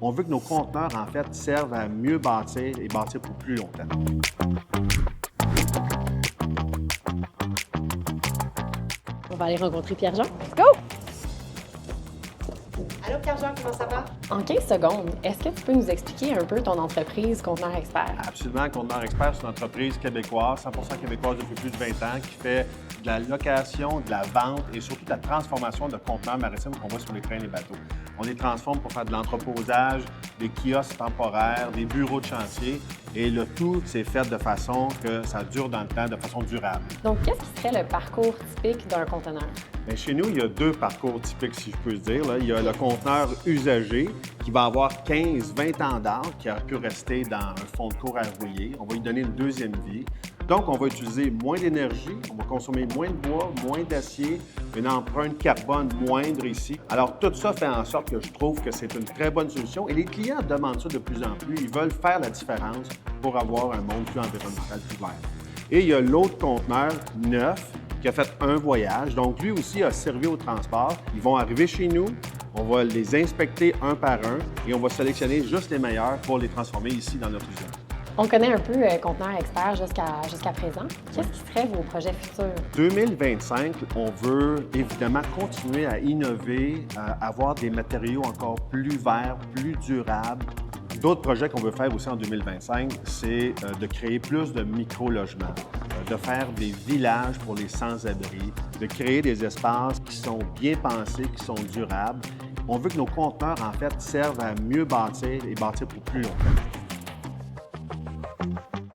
On veut que nos conteneurs, en fait, servent à mieux bâtir et bâtir pour plus longtemps. On va aller rencontrer Pierre-Jean. Let's go! Allô Pierre-Jean, comment ça va? En 15 secondes, est-ce que tu peux nous expliquer un peu ton entreprise Conteneur Expert? Absolument, Conteneur Expert, c'est une entreprise québécoise, 100% québécoise depuis plus de 20 ans, qui fait de la location, de la vente et surtout de la transformation de conteneurs maritimes qu'on voit sur les trains et les bateaux. On les transforme pour faire de l'entreposage, des kiosques temporaires, des bureaux de chantier et le tout, c'est fait de façon que ça dure dans le temps, de façon durable. Donc, qu'est-ce qui serait le parcours typique d'un conteneur? Bien, chez nous, il y a deux parcours typiques, si je peux dire. Là. Il y a le conteneur usagé qui va avoir 15-20 ans d'âge, qui aurait pu rester dans un fond de cour à rouiller. On va lui donner une deuxième vie. Donc, on va utiliser moins d'énergie, on va consommer moins de bois, moins d'acier, une empreinte carbone moindre ici. Alors, tout ça fait en sorte que je trouve que c'est une très bonne solution et les clients demandent ça de plus en plus. Ils veulent faire la différence pour avoir un monde plus environnemental, plus vert. Et il y a l'autre conteneur neuf qui a fait un voyage. Donc, lui aussi a servi au transport. Ils vont arriver chez nous, on va les inspecter un par un et on va sélectionner juste les meilleurs pour les transformer ici dans notre usine. On connaît un peu Conteneur Expert jusqu'à présent. Qu'est-ce qui serait vos projets futurs? 2025, on veut évidemment continuer à innover, à avoir des matériaux encore plus verts, plus durables. D'autres projets qu'on veut faire aussi en 2025, c'est de créer plus de micro-logements, de faire des villages pour les sans-abri, de créer des espaces qui sont bien pensés, qui sont durables. On veut que nos conteneurs, en fait, servent à mieux bâtir et bâtir pour plus longtemps.